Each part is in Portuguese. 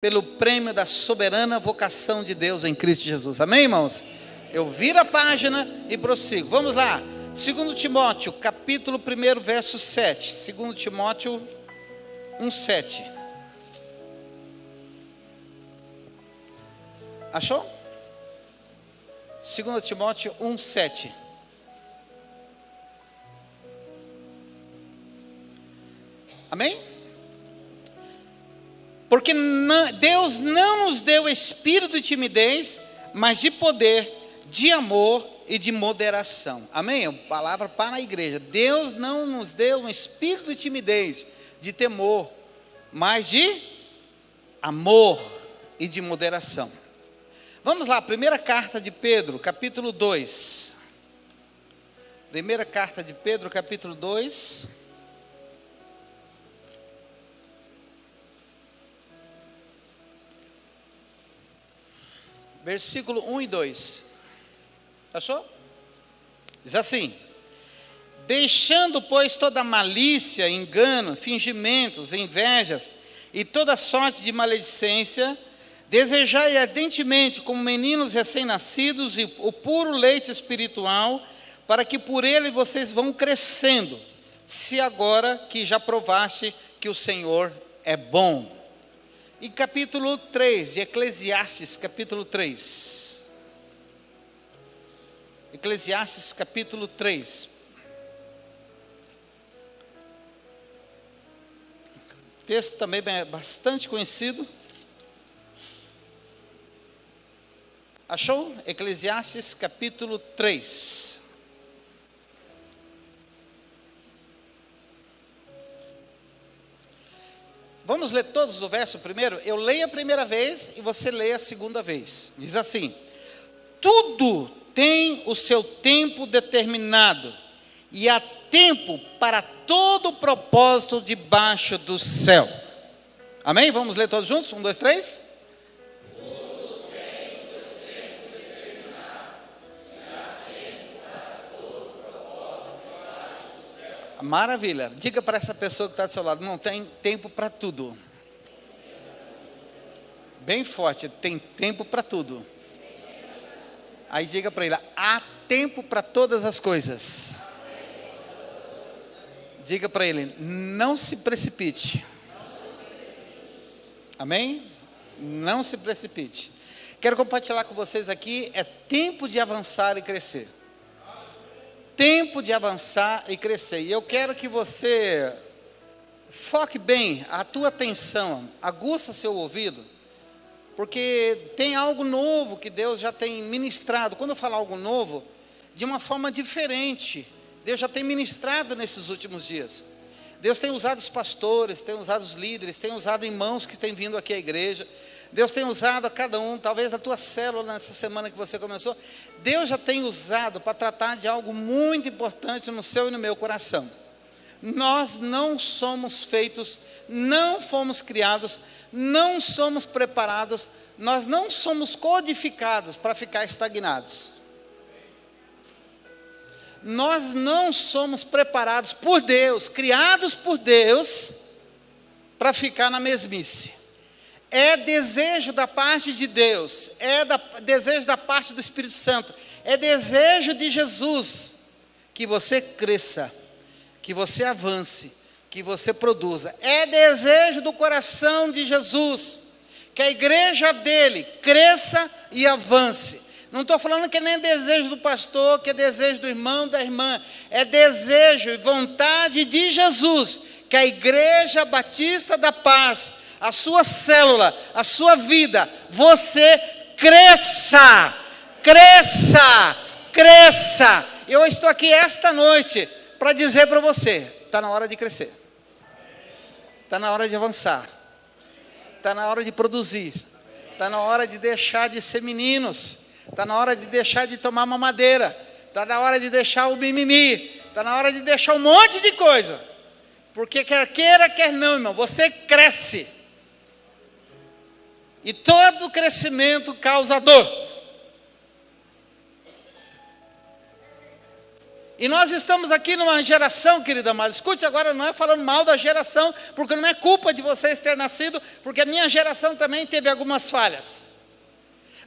pelo prêmio da soberana vocação de Deus em Cristo Jesus. Amém, irmãos? Eu viro a página e prossigo. Vamos lá. 2 Timóteo, capítulo 1, verso 7. 2 Timóteo 1, 7. Achou? 2 Timóteo 1, 7. Amém? Porque Deus não nos deu espírito de timidez, mas de poder, de amor e de moderação. Amém? Palavra para a igreja. Deus não nos deu um espírito de timidez, de temor, mas de amor e de moderação. Vamos lá, primeira carta de Pedro, capítulo 2. Primeira carta de Pedro, capítulo 2. Versículo 1 e 2. Achou? Diz assim: deixando, pois, toda malícia, engano, fingimentos, invejas e toda sorte de maledicência, desejai ardentemente, como meninos recém-nascidos, o puro leite espiritual, para que por ele vocês vão crescendo, se agora que já provaste que o Senhor é bom. E capítulo 3, de Eclesiastes, capítulo 3. Eclesiastes, capítulo 3. Texto também bastante conhecido. Achou? Eclesiastes, capítulo 3. Vamos ler todos o verso primeiro? Eu leio a primeira vez e você lê a segunda vez. Diz assim: tudo tem o seu tempo determinado, e há tempo para todo propósito debaixo do céu. Amém? Vamos ler todos juntos? 1, 2, 3. Tudo tem o seu tempo determinado, e há tempo para todo propósito debaixo do céu. Maravilha. Diga para essa pessoa que está do seu lado: não tem tempo para tudo. Bem forte, tem tempo para tudo. Aí diga para ele: há tempo para todas as coisas. Diga para ele: não se precipite. Amém? Não se precipite. Quero compartilhar com vocês aqui, é tempo de avançar e crescer. Tempo de avançar e crescer. E eu quero que você foque bem a tua atenção, aguça seu ouvido, porque tem algo novo que Deus já tem ministrado. Quando eu falo algo novo, de uma forma diferente, Deus já tem ministrado nesses últimos dias. Deus tem usado os pastores, tem usado os líderes, tem usado irmãos que têm vindo aqui à igreja. Deus tem usado a cada um, talvez da tua célula nessa semana que você começou. Deus já tem usado para tratar de algo muito importante no seu e no meu coração. Nós não somos feitos, não fomos criados, não somos preparados, nós não somos codificados para ficar estagnados. Nós não somos preparados por Deus, criados por Deus, para ficar na mesmice. É desejo da parte de Deus, desejo da parte do Espírito Santo, é desejo de Jesus que você cresça, que você avance, que você produza. É desejo do coração de Jesus que a igreja dele cresça e avance. Não estou falando que nem é desejo do pastor, que é desejo do irmão, da irmã. É desejo e vontade de Jesus que a Igreja Batista da Paz, a sua célula, a sua vida, você cresça, cresça, cresça. Eu estou aqui esta noite para dizer para você: está na hora de crescer, está na hora de avançar, está na hora de produzir, está na hora de deixar de ser meninos, está na hora de deixar de tomar mamadeira, está na hora de deixar o mimimi, está na hora de deixar um monte de coisa, porque quer queira, quer não, irmão, você cresce, e todo crescimento causa dor. E nós estamos aqui numa geração, querida amada, escute agora, não é falando mal da geração, porque não é culpa de vocês ter nascido, porque a minha geração também teve algumas falhas.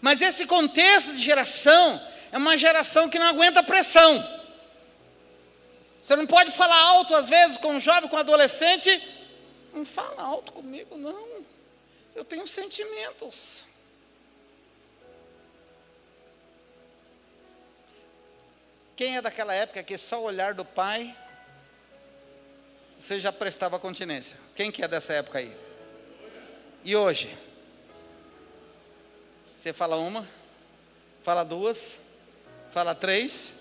Mas esse contexto de geração é uma geração que não aguenta pressão. Você não pode falar alto às vezes com um jovem, com um adolescente. Não fala alto comigo, não. Eu tenho sentimentos. Quem é daquela época que só o olhar do pai, você já prestava continência? Quem que é dessa época aí? E hoje? Você fala uma, fala duas, fala três,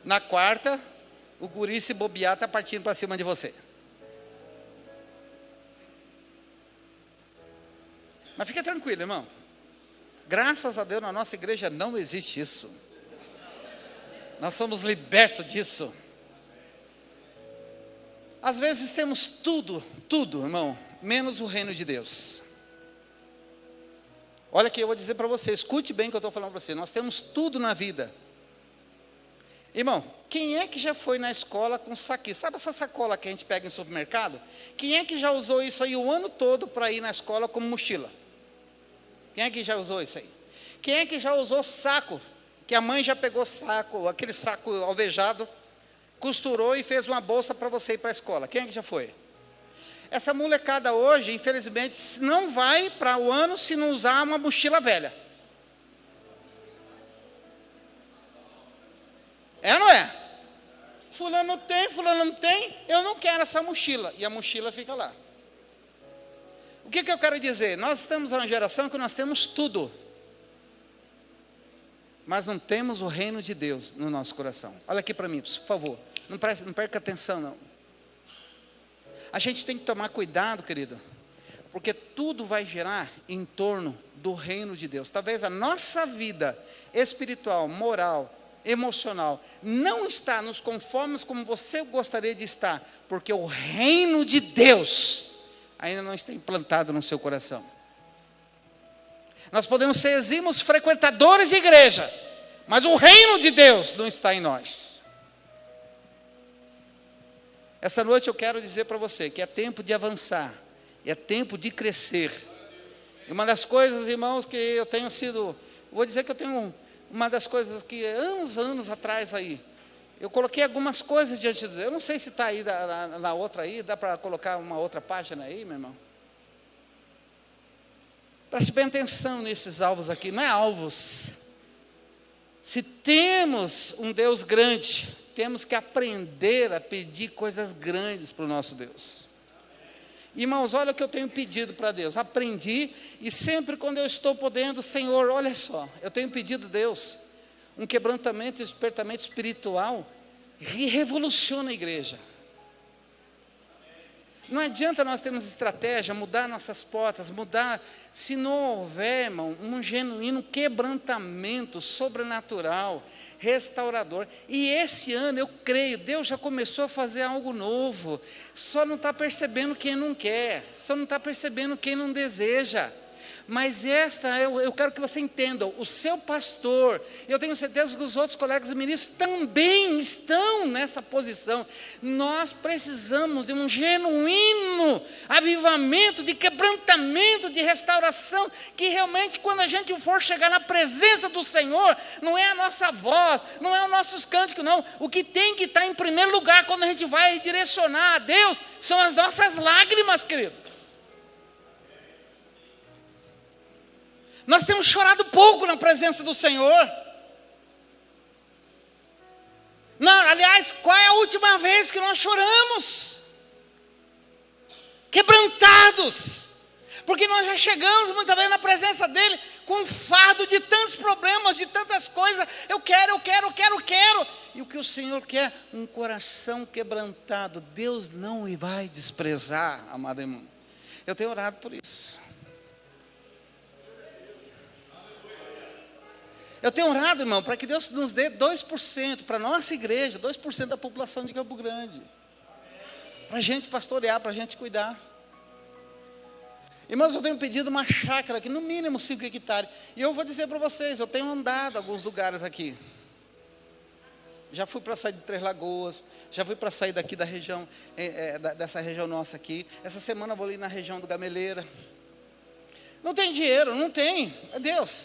na quarta, o guri se bobear está partindo para cima de você. Mas fica tranquilo, irmão. Graças a Deus na nossa igreja não existe isso. Nós somos libertos disso. Às vezes temos tudo, irmão, menos o reino de Deus. Olha aqui, eu vou dizer para você, escute bem o que eu estou falando para você. Nós temos tudo na vida. Irmão, quem é que já foi na escola com saquinho? Sabe essa sacola que a gente pega em supermercado? Quem é que já usou isso aí o ano todo para ir na escola como mochila? Quem é que já usou isso aí? Quem é que já usou saco? Que a mãe já pegou saco, aquele saco alvejado, costurou e fez uma bolsa para você ir para a escola. Quem é que já foi? Essa molecada hoje, infelizmente, não vai para o ano se não usar uma mochila velha. É ou não é? Fulano tem, fulano não tem, eu não quero essa mochila. E a mochila fica lá. O que eu quero dizer? Nós estamos numa geração que nós temos tudo. Mas não temos o reino de Deus no nosso coração. Olha aqui para mim, por favor. Não perca atenção, não. A gente tem que tomar cuidado, querido. Porque tudo vai girar em torno do reino de Deus. Talvez a nossa vida espiritual, moral, emocional, não está nos conformes como você gostaria de estar. Porque o reino de Deus ainda não está implantado no seu coração. Nós podemos ser exímios frequentadores de igreja, mas o reino de Deus não está em nós. Essa noite eu quero dizer para você que é tempo de avançar, é tempo de crescer. E uma das coisas, irmãos, que eu tenho sido, vou dizer que eu tenho uma das coisas que anos atrás aí, eu coloquei algumas coisas diante de Deus. Eu não sei se está aí na outra aí, dá para colocar uma outra página aí, meu irmão? Preste bem atenção nesses alvos aqui, não é alvos. Se temos um Deus grande, temos que aprender a pedir coisas grandes para o nosso Deus. Irmãos, olha o que eu tenho pedido para Deus. Aprendi, e sempre quando eu estou podendo, Senhor, olha só, eu tenho pedido a Deus um quebrantamento e despertamento espiritual que revoluciona a igreja. Não adianta nós termos estratégia, mudar nossas portas, mudar, se não houver, irmão, um genuíno quebrantamento sobrenatural, restaurador. E esse ano, eu creio, Deus já começou a fazer algo novo. Só não está percebendo quem não quer, só não está percebendo quem não deseja. Mas eu quero que você entenda, o seu pastor, eu tenho certeza que os outros colegas ministros também estão nessa posição. Nós precisamos de um genuíno avivamento, de quebrantamento, de restauração, que realmente quando a gente for chegar na presença do Senhor, não é a nossa voz, não é os nossos cânticos, não. O que tem que estar em primeiro lugar quando a gente vai direcionar a Deus, são as nossas lágrimas, querido. Nós temos chorado pouco na presença do Senhor. Não, aliás, qual é a última vez que nós choramos? Quebrantados. Porque nós já chegamos muitas vezes na presença dEle com um fardo de tantos problemas, de tantas coisas. Eu quero. E o que o Senhor quer? Um coração quebrantado. Deus não vai desprezar, amado irmão. Eu tenho orado por isso. Eu tenho orado, irmão, para que Deus nos dê 2% para a nossa igreja, 2% da população de Campo Grande. Para a gente pastorear, para a gente cuidar. Irmãos, eu tenho pedido uma chácara aqui, no mínimo 5 hectares. E eu vou dizer para vocês, eu tenho andado em alguns lugares aqui. Já fui para sair de Três Lagoas, já fui para sair daqui da região, dessa região nossa aqui. Essa semana eu vou ali na região do Gameleira. Não tem dinheiro, não tem, é Deus.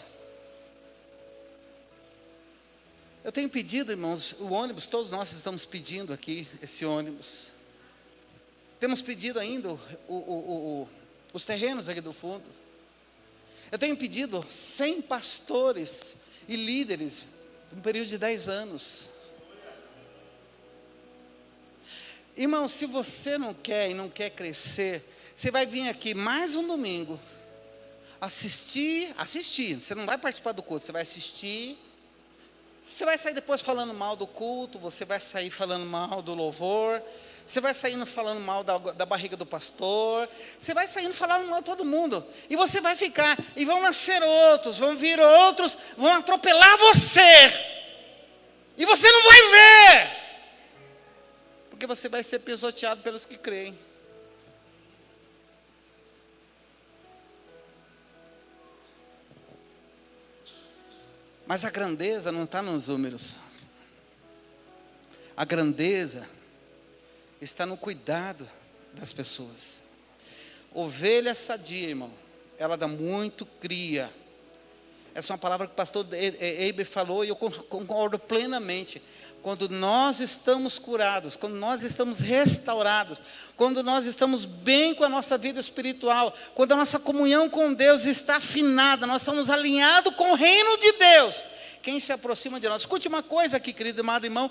Eu tenho pedido, irmãos, o ônibus, todos nós estamos pedindo aqui, esse ônibus. Temos pedido ainda os terrenos aqui do fundo. Eu tenho pedido 100 pastores e líderes, um período de 10 anos. Irmão, se você não quer e não quer crescer, você vai vir aqui mais um domingo, assistir, você não vai participar do culto, você vai assistir, você vai sair depois falando mal do culto, você vai sair falando mal do louvor, você vai saindo falando mal da barriga do pastor, você vai saindo falando mal de todo mundo, e você vai ficar, e vão nascer outros, vão vir outros, vão atropelar você, e você não vai ver, porque você vai ser pisoteado pelos que creem. Mas a grandeza não está nos números. A grandeza está no cuidado das pessoas. Ovelha sadia, irmão, ela dá muito cria. Essa é uma palavra que o pastor Eiber falou e eu concordo plenamente. Quando nós estamos curados, quando nós estamos restaurados, quando nós estamos bem com a nossa vida espiritual, quando a nossa comunhão com Deus está afinada, nós estamos alinhados com o reino de Deus, quem se aproxima de nós? Escute uma coisa aqui, querido amado irmão,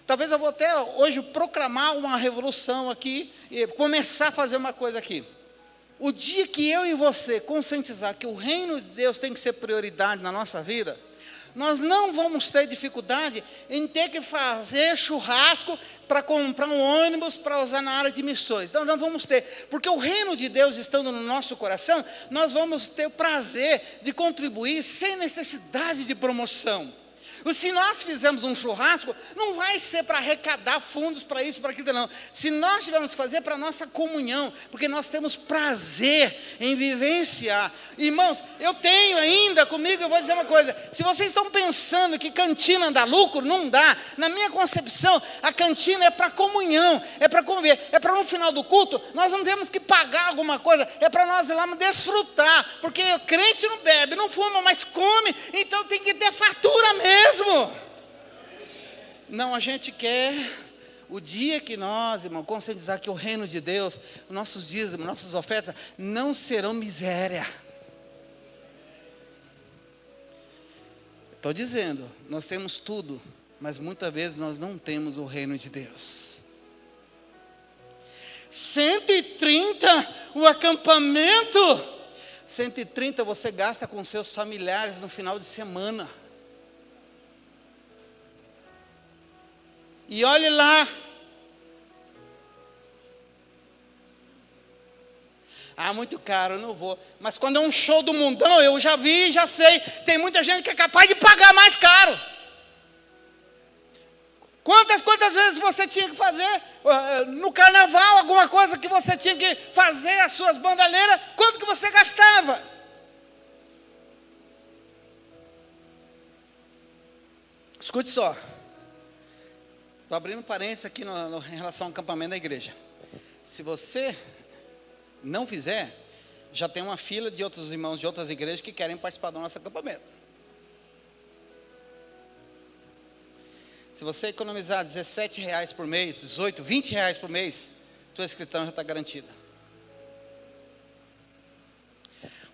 talvez eu vou até hoje proclamar uma revolução aqui, e começar a fazer uma coisa aqui. O dia que eu e você conscientizar que o reino de Deus tem que ser prioridade na nossa vida, nós não vamos ter dificuldade em ter que fazer churrasco para comprar um ônibus para usar na área de missões. Não vamos ter, porque o reino de Deus estando no nosso coração, nós vamos ter o prazer de contribuir sem necessidade de promoção. E se nós fizermos um churrasco, não vai ser para arrecadar fundos para isso, para aquilo, não. Se nós tivermos que fazer para a nossa comunhão, porque nós temos prazer em vivenciar. Irmãos, eu tenho ainda comigo, eu vou dizer uma coisa, se vocês estão pensando que cantina dá lucro, não dá. Na minha concepção, a cantina é para comunhão, é para conviver, é para no final do culto, nós não temos que pagar alguma coisa, é para nós ir lá desfrutar, porque o crente não bebe, não fuma, mas come, então tem que ter fartura mesmo. Não, a gente quer o dia que nós, irmão, conscientizar que o reino de Deus, nossos dízimos, nossas ofertas não serão miséria. Estou dizendo, nós temos tudo, mas muitas vezes nós não temos o reino de Deus. 130 o acampamento, 130 você gasta com seus familiares no final de semana. E olhe lá. Ah, muito caro, eu não vou. Mas quando é um show do mundão, eu já vi, já sei. Tem muita gente que é capaz de pagar mais caro. Quantas vezes você tinha que fazer no carnaval, alguma coisa que você tinha que fazer as suas bandaleiras, quanto que você gastava? Escute só. Estou abrindo parênteses aqui em relação ao acampamento da igreja. Se você não fizer, já tem uma fila de outros irmãos de outras igrejas que querem participar do nosso acampamento. Se você economizar R$17 por mês, 18, R$20 por mês, tua inscrição já está garantida.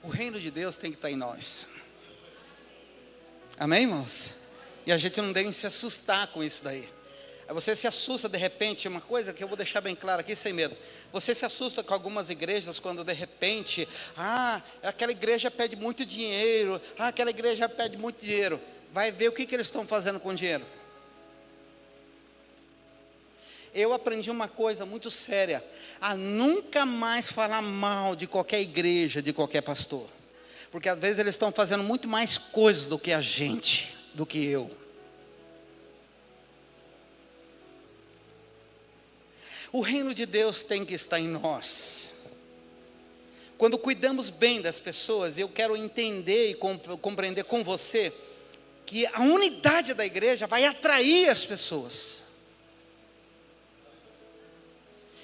O reino de Deus tem que estar em nós. Amém, irmãos? E a gente não deve se assustar com isso daí. Aí você se assusta de repente, uma coisa que eu vou deixar bem claro aqui sem medo. Você se assusta com algumas igrejas quando de repente, aquela igreja pede muito dinheiro, aquela igreja pede muito dinheiro. Vai ver o que eles estão fazendo com o dinheiro. Eu aprendi uma coisa muito séria, a nunca mais falar mal de qualquer igreja, de qualquer pastor. Porque às vezes eles estão fazendo muito mais coisas do que a gente, do que eu. O reino de Deus tem que estar em nós. Quando cuidamos bem das pessoas, eu quero entender e compreender com você que a unidade da igreja vai atrair as pessoas.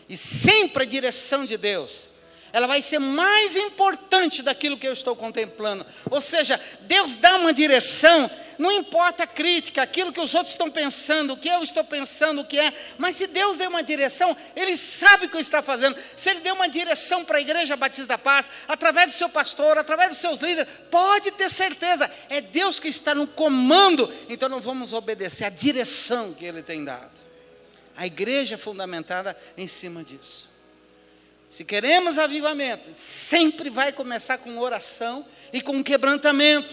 E sempre a direção de Deus, ela vai ser mais importante daquilo que eu estou contemplando. Ou seja, Deus dá uma direção, não importa a crítica, aquilo que os outros estão pensando, o que eu estou pensando, o que é. Mas se Deus deu uma direção, Ele sabe o que está fazendo. Se Ele deu uma direção para a Igreja Batista da Paz, através do seu pastor, através dos seus líderes, pode ter certeza, é Deus que está no comando. Então não vamos obedecer à direção que Ele tem dado. A igreja é fundamentada em cima disso. Se queremos avivamento, sempre vai começar com oração e com quebrantamento.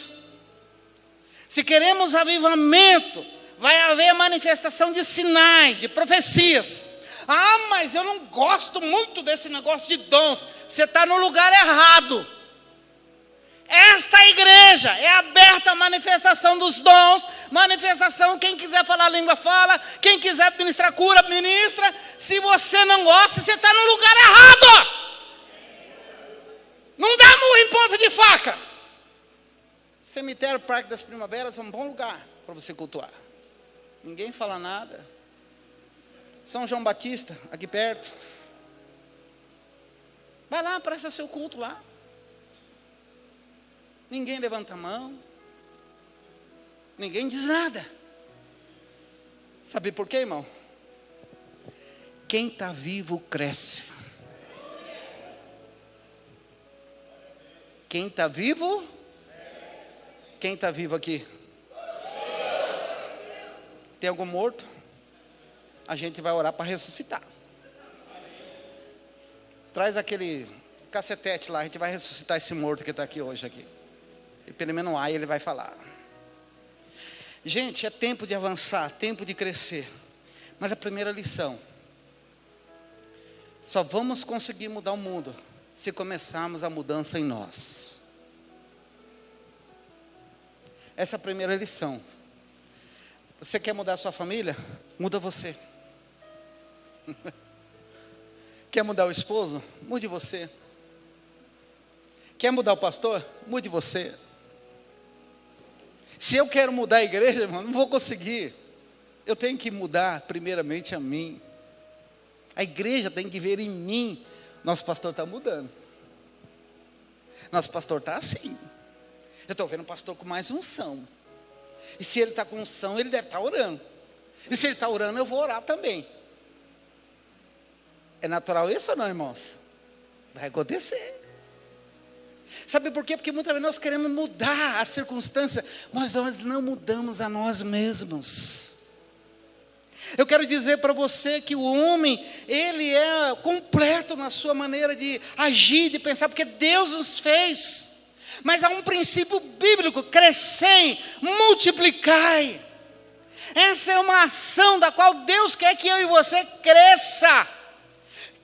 Se queremos avivamento, vai haver manifestação de sinais, de profecias. Ah, mas eu não gosto muito desse negócio de dons. Você está no lugar errado. Esta igreja é aberta à manifestação dos dons, manifestação, quem quiser falar a língua fala, quem quiser ministrar cura, ministra. Se você não gosta, você está no lugar errado. Não dá murro em ponta de faca. Cemitério Parque das Primaveras é um bom lugar para você cultuar. Ninguém fala nada. São João Batista, aqui perto. Vai lá, presta seu culto lá. Ninguém levanta a mão. Ninguém diz nada. Sabe por quê, irmão? Quem está vivo cresce. Quem está vivo? Quem está vivo aqui? Tem algum morto? A gente vai orar para ressuscitar. Traz aquele cacetete lá, a gente vai ressuscitar esse morto que está aqui hoje aqui. E pelo menos aí ele vai falar. Gente, é tempo de avançar, tempo de crescer. Mas a primeira lição: só vamos conseguir mudar o mundo se começarmos a mudança em nós. Essa é a primeira lição. Você quer mudar a sua família? Muda você. Quer mudar o esposo? Mude você. Quer mudar o pastor? Mude você. Se eu quero mudar a igreja, irmão, não vou conseguir. Eu tenho que mudar primeiramente a mim. A igreja tem que ver em mim. Nosso pastor está mudando. Nosso pastor está assim. Eu estou vendo o pastor com mais unção. E se ele está com unção, ele deve estar orando. E se ele está orando, eu vou orar também. É natural isso ou não, irmãos? Vai acontecer. Sabe por quê? Porque muitas vezes nós queremos mudar a circunstância, mas nós não mudamos a nós mesmos. Eu quero dizer para você que o homem, ele é completo na sua maneira de agir, de pensar, porque Deus nos fez. Mas há um princípio bíblico: crescei, multiplicai. Essa é uma ação da qual Deus quer que eu e você cresça.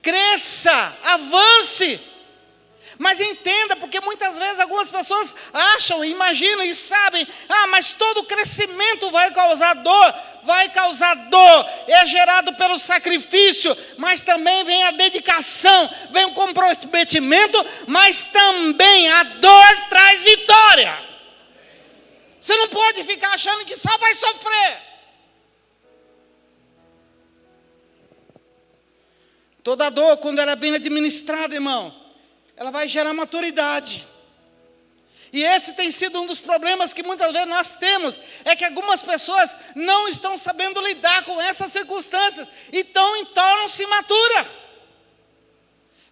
Cresça, avance. Mas entenda, porque muitas vezes algumas pessoas acham, imaginam e sabem: ah, mas todo crescimento vai causar dor. Vai causar dor, é gerado pelo sacrifício, mas também vem a dedicação, vem o comprometimento, mas também a dor traz vitória. Você não pode ficar achando que só vai sofrer. Toda dor, quando ela é bem administrada, irmão, ela vai gerar maturidade. E esse tem sido um dos problemas que muitas vezes nós temos, é que algumas pessoas não estão sabendo lidar com essas circunstâncias, então tornam-se imaturas.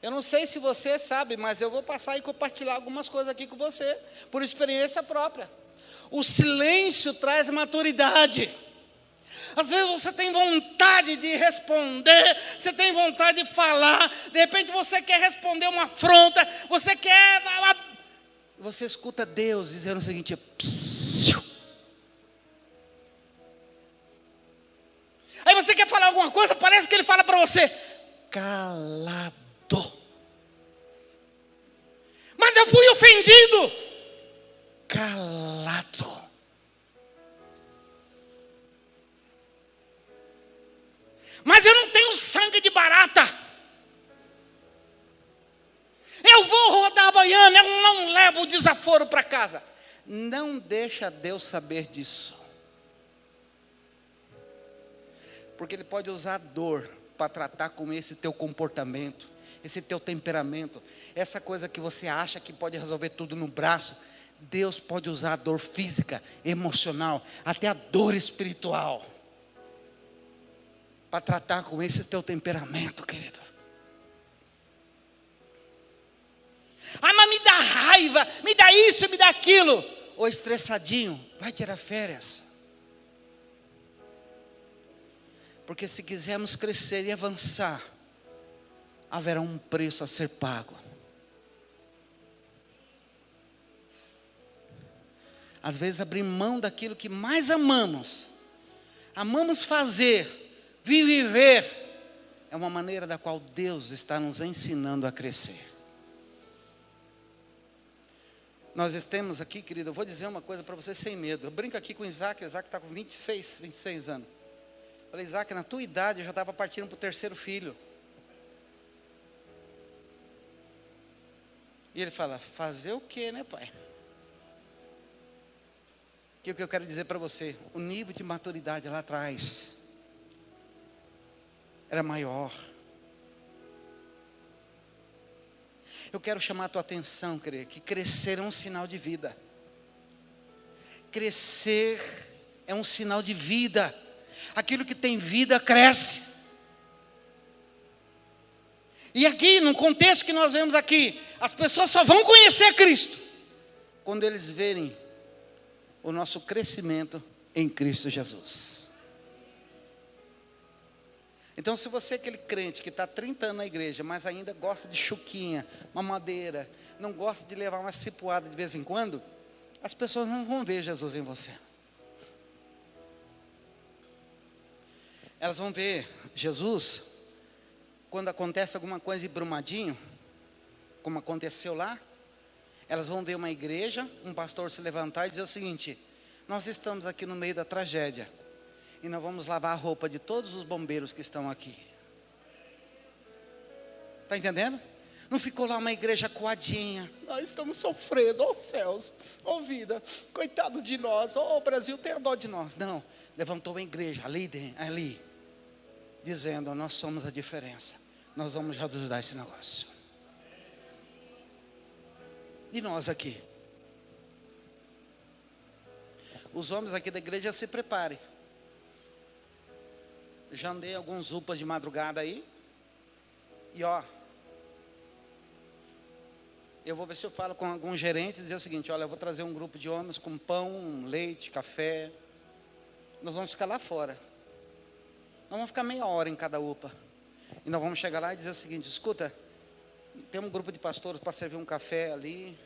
Eu não sei se você sabe, mas eu vou passar e compartilhar algumas coisas aqui com você, por experiência própria. O silêncio traz maturidade. Às vezes você tem vontade de responder, você tem vontade de falar, de repente você quer responder uma afronta, você quer... Você escuta Deus dizendo o seguinte: psiu. Aí você quer falar alguma coisa, parece que ele fala para você: calado. Mas eu fui ofendido. Calado. Mas eu não tenho sangue de barata. Eu vou rodar a baiana, eu não levo o desaforo para casa. Não deixa Deus saber disso. Porque Ele pode usar a dor para tratar com esse teu comportamento, esse teu temperamento, essa coisa que você acha que pode resolver tudo no braço. Deus pode usar a dor física, emocional, até a dor espiritual, para tratar com esse teu temperamento, querido. Ah, mas me dá raiva, me dá isso, me dá aquilo. Ou estressadinho, vai tirar férias. Porque se quisermos crescer e avançar, haverá um preço a ser pago. Às vezes abrir mão daquilo que mais amamos fazer, viver, é uma maneira da qual Deus está nos ensinando a crescer. Nós estamos aqui, querido, eu vou dizer uma coisa para você sem medo. Eu brinco aqui com o Isaac está com 26 anos. Eu falei, Isaac, na tua idade eu já estava partindo para o 3º filho. E ele fala, fazer o quê, né, pai? Que o que eu quero dizer para você, o nível de maturidade lá atrás era maior. Eu quero chamar a tua atenção, querido, que crescer é um sinal de vida. Crescer é um sinal de vida. Aquilo que tem vida cresce. E aqui, no contexto que nós vemos aqui, as pessoas só vão conhecer Cristo quando eles verem o nosso crescimento em Cristo Jesus. Então, se você é aquele crente que está 30 anos na igreja, mas ainda gosta de chuquinha, mamadeira, não gosta de levar uma cipuada de vez em quando, as pessoas não vão ver Jesus em você. Elas vão ver Jesus quando acontece alguma coisa em Brumadinho, como aconteceu lá. Elas vão ver uma igreja, um pastor se levantar e dizer o seguinte: nós estamos aqui no meio da tragédia e nós vamos lavar a roupa de todos os bombeiros que estão aqui. Está entendendo? Não ficou lá uma igreja coadinha. Nós estamos sofrendo, ó céus, ó vida, coitado de nós, ó Brasil, tenha dó de nós. Não, levantou a igreja ali, dizendo, nós somos a diferença. Nós vamos ajudar esse negócio. E nós aqui? Os homens aqui da igreja se preparem. Já andei alguns UPAs de madrugada aí. E ó, eu vou ver se eu falo com alguns gerentes e dizer o seguinte: olha, eu vou trazer um grupo de homens com pão, leite, café. Nós vamos ficar lá fora. Nós vamos ficar meia hora em cada UPA. E nós vamos chegar lá e dizer o seguinte: escuta, tem um grupo de pastores para servir um café ali,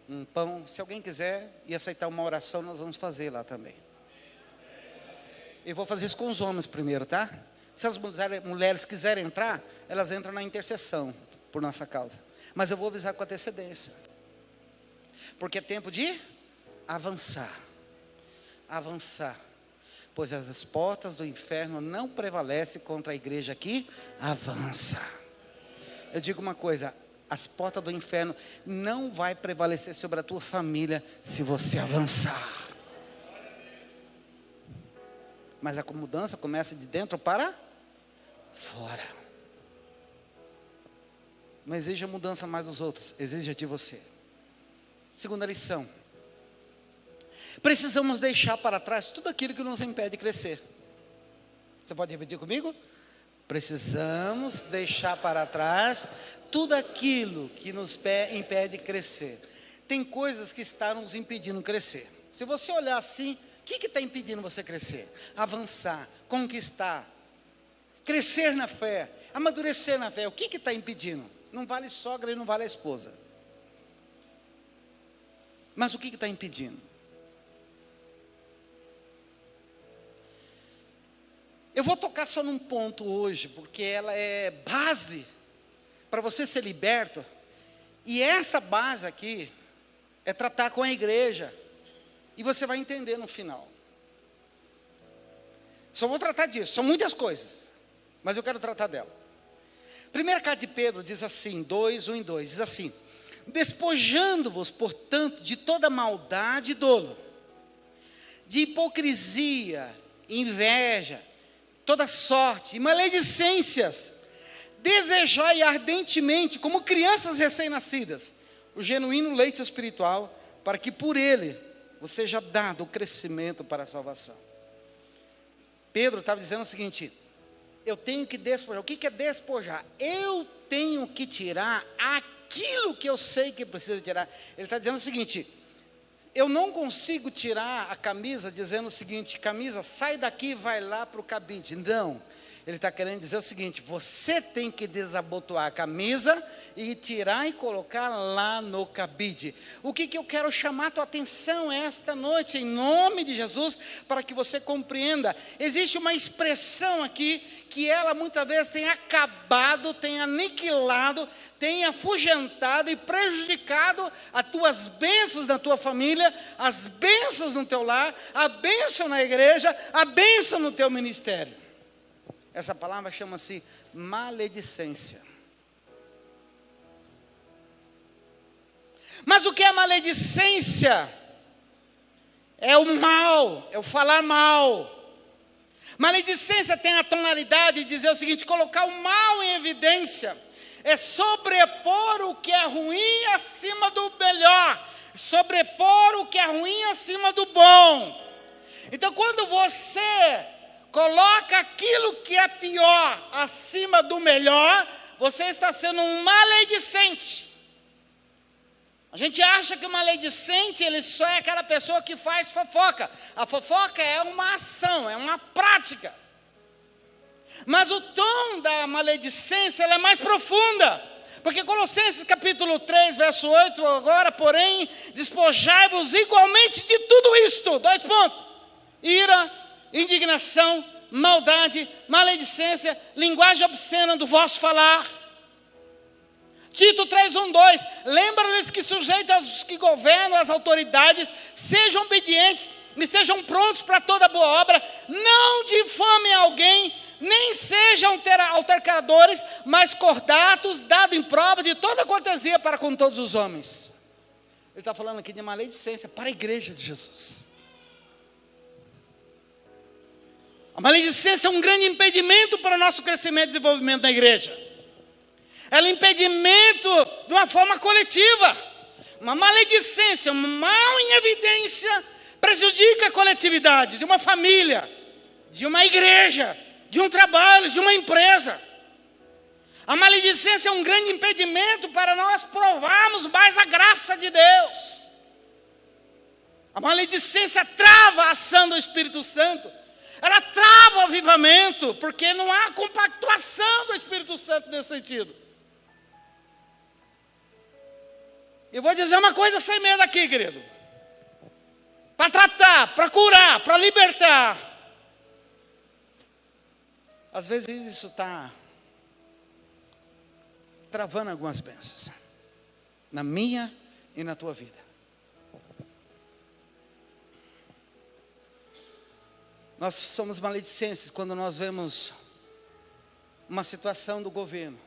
um pão. Se alguém quiser e aceitar uma oração, nós vamos fazer lá também. Eu vou fazer isso com os homens primeiro, tá? Se as mulheres quiserem entrar, elas entram na intercessão por nossa causa. Mas eu vou avisar com antecedência. Porque é tempo de avançar. Avançar. Pois as portas do inferno não prevalecem contra a igreja que avança. Eu digo uma coisa: as portas do inferno não vai prevalecer sobre a tua família se você avançar. Mas a mudança começa de dentro para fora. Não exige a mudança mais dos outros, exige de você. Segunda lição: precisamos deixar para trás tudo aquilo que nos impede de crescer. Você pode repetir comigo? Precisamos deixar para trás tudo aquilo que nos impede de crescer. Tem coisas que estão nos impedindo de crescer. Se você olhar assim, o que está impedindo você crescer? Avançar, conquistar, crescer na fé, amadurecer na fé. O que está impedindo? Não vale sogra e não vale a esposa. Mas o que está impedindo? Eu vou tocar só num ponto hoje, porque ela é base para você ser liberto. E essa base aqui é tratar com a igreja. E você vai entender no final. Só vou tratar disso, são muitas coisas, mas eu quero tratar dela. Primeira carta de Pedro diz assim, 2:1 e 2, diz assim: Despojando-vos, portanto, de toda maldade e dolo, de hipocrisia, inveja, toda sorte e maledicências, desejai ardentemente, como crianças recém-nascidas, o genuíno leite espiritual, para que por ele vos seja dado o crescimento para a salvação. Pedro estava dizendo o seguinte: eu tenho que despojar. O que é despojar? Eu tenho que tirar aquilo que eu sei que precisa tirar. Ele está dizendo o seguinte: eu não consigo tirar a camisa dizendo o seguinte: camisa, sai daqui e vai lá para o cabide. Não, ele está querendo dizer o seguinte: você tem que desabotoar a camisa e tirar e colocar lá no cabide. O que eu quero chamar a tua atenção esta noite, em nome de Jesus, para que você compreenda. Existe uma expressão aqui, que ela muitas vezes tem acabado, tem aniquilado, tem afugentado e prejudicado as tuas bênçãos na tua família, as bênçãos no teu lar, a bênção na igreja, a bênção no teu ministério. Essa palavra chama-se maledicência. Mas o que é maledicência? É o mal, é o falar mal. Maledicência tem a tonalidade de dizer o seguinte: colocar o mal em evidência, é sobrepor o que é ruim acima do melhor, sobrepor o que é ruim acima do bom. Então, quando você coloca aquilo que é pior acima do melhor, você está sendo um maledicente. A gente acha que o maledicente, ele só é aquela pessoa que faz fofoca. A fofoca é uma ação, é uma prática. Mas o tom da maledicência, ela é mais profunda. Porque Colossenses capítulo 3, verso 8, agora, porém, despojai-vos igualmente de tudo isto. 2 pontos. Ira, indignação, maldade, maledicência, linguagem obscena do vosso falar. Tito 3:1-2, lembra-lhes que sujeitos aos que governam, as autoridades, sejam obedientes e sejam prontos para toda boa obra, não difamem alguém, nem sejam altercadores, mas cordatos, dado em prova de toda cortesia para com todos os homens. Ele está falando aqui de maledicência para a igreja de Jesus. A maledicência é um grande impedimento para o nosso crescimento e desenvolvimento na igreja. Ela é impedimento de uma forma coletiva. Uma maledicência, um mal em evidência, prejudica a coletividade de uma família, de uma igreja, de um trabalho, de uma empresa. A maledicência é um grande impedimento para nós provarmos mais a graça de Deus. A maledicência trava a ação do Espírito Santo. Ela trava o avivamento, porque não há compactuação do Espírito Santo nesse sentido. Eu vou dizer uma coisa sem medo aqui, querido. Para tratar, para curar, para libertar. Às vezes isso está travando algumas bênçãos. Na minha e na tua vida. Nós somos maledicentes quando nós vemos uma situação do governo.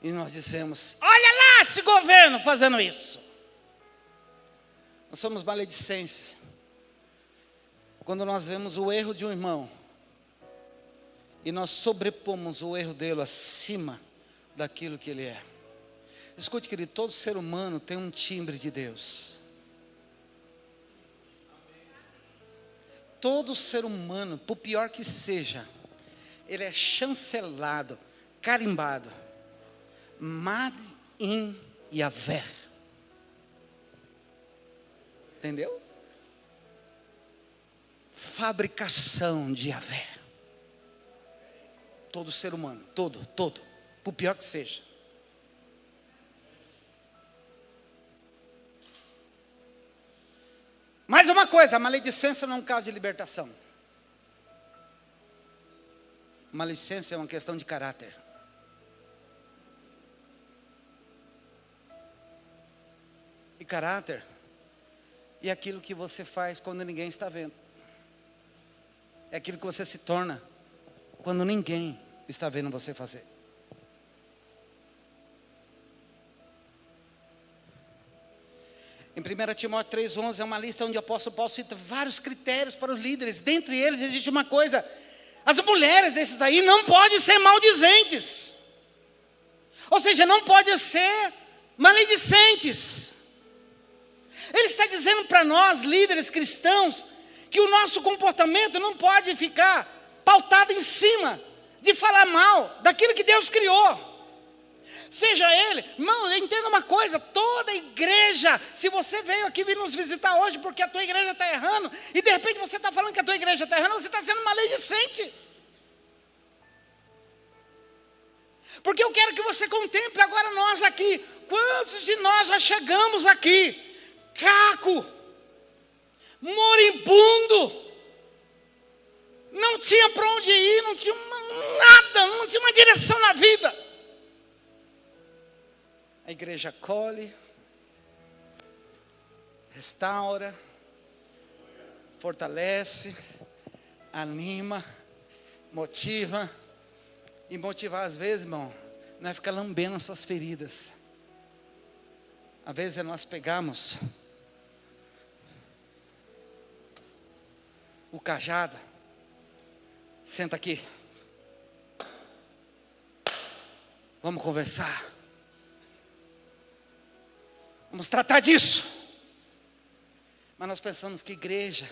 E nós dizemos: olha lá esse governo fazendo isso. Nós somos maledicentes quando nós vemos o erro de um irmão e nós sobrepomos o erro dele acima daquilo que ele é. Escute, querido, todo ser humano tem um timbre de Deus. Todo ser humano, por pior que seja, ele é chancelado, carimbado. Made in Yahvé. Entendeu? Fabricação de Yahvé. Todo ser humano, todo, por pior que seja. Mais uma coisa, a maledicência não é um caso de libertação. Maledicência é uma questão de caráter. E caráter é aquilo que você faz quando ninguém está vendo. É aquilo que você se torna quando ninguém está vendo você fazer. Em 1 Timóteo 3,11 é uma lista onde o apóstolo Paulo cita vários critérios para os líderes. Dentre eles existe uma coisa: as mulheres desses aí não podem ser maldizentes. Ou seja, não podem ser maledicentes. Ele está dizendo para nós, líderes cristãos, que o nosso comportamento não pode ficar pautado em cima de falar mal daquilo que Deus criou. Seja ele, irmão, entenda uma coisa: toda igreja, se você veio aqui vir nos visitar hoje porque a tua igreja está errando, e de repente você está falando que a tua igreja está errando, você está sendo maledicente. Porque eu quero que você contemple agora nós aqui. Quantos de nós já chegamos aqui caco, moribundo, não tinha para onde ir, não tinha nada, não tinha uma direção na vida. A igreja acolhe, restaura, fortalece, anima, motiva. E motivar às vezes, irmão, não é ficar lambendo as suas feridas. Às vezes é nós pegarmos o cajado, senta aqui, vamos conversar, vamos tratar disso. Mas nós pensamos que igreja,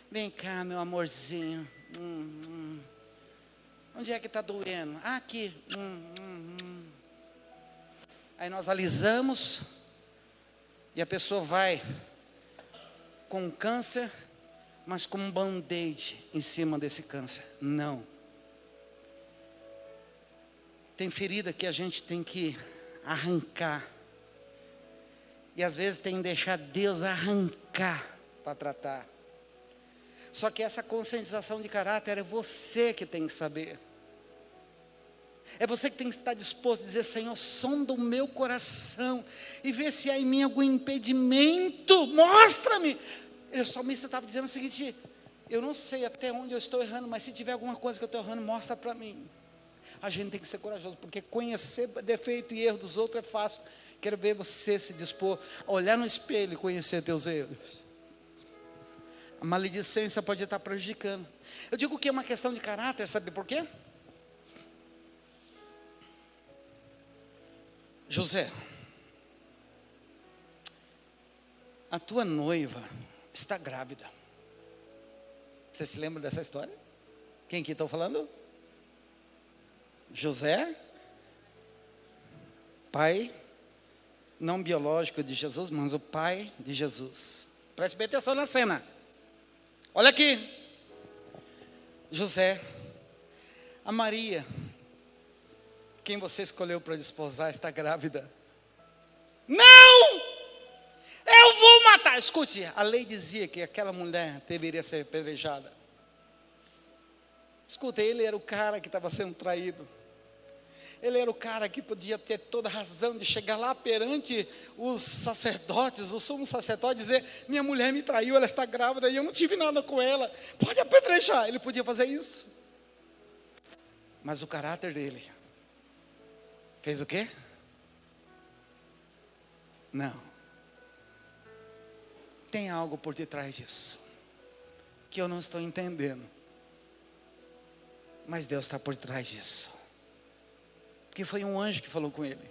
vem cá meu amorzinho, onde é que está doendo? Ah, aqui. Aí nós alisamos, e a pessoa vai com câncer, mas com um band-aid em cima desse câncer. Não. Tem ferida que a gente tem que arrancar. E às vezes tem que deixar Deus arrancar para tratar. Só que essa conscientização de caráter é você que tem que saber. É você que tem que estar disposto a dizer: Senhor, sonda o meu coração e vê se há em mim algum impedimento, mostra-me. O salmista estava dizendo o seguinte: eu não sei até onde eu estou errando, mas se tiver alguma coisa que eu estou errando, mostra para mim. A gente tem que ser corajoso, porque conhecer defeito e erro dos outros é fácil. Quero ver você se dispor a olhar no espelho e conhecer teus erros. A maledicência pode estar prejudicando. Eu digo que é uma questão de caráter, sabe por quê? José, a tua noiva está grávida. Você se lembra dessa história? Quem que estou falando? José, pai não biológico de Jesus, mas o pai de Jesus. Preste bem atenção na cena. Olha aqui. José, a Maria, quem você escolheu para desposar, está grávida. Não! Eu vou matar. Escute, a lei dizia que aquela mulher deveria ser apedrejada. Escuta, ele era o cara que estava sendo traído. Ele era o cara que podia ter toda a razão de chegar lá perante os sacerdotes, o sumo sacerdote, e dizer: minha mulher me traiu, ela está grávida e eu não tive nada com ela, pode apedrejar. Ele podia fazer isso. Mas o caráter dele fez o quê? Não. Tem algo por detrás disso que eu não estou entendendo, mas Deus está por trás disso. Porque foi um anjo que falou com ele.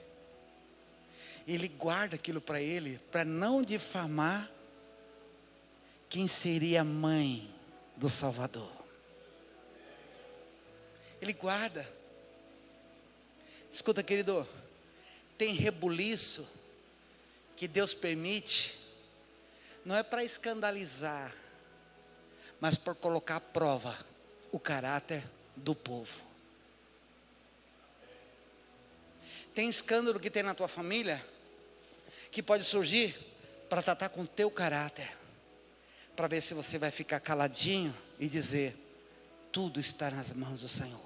Ele guarda aquilo para ele, para não difamar quem seria a mãe do Salvador. Ele guarda. Escuta, querido, tem rebuliço que Deus permite, não é para escandalizar, mas por colocar à prova o caráter do povo. Tem escândalo que tem na tua família, que pode surgir para tratar com o teu caráter, para ver se você vai ficar caladinho e dizer: tudo está nas mãos do Senhor.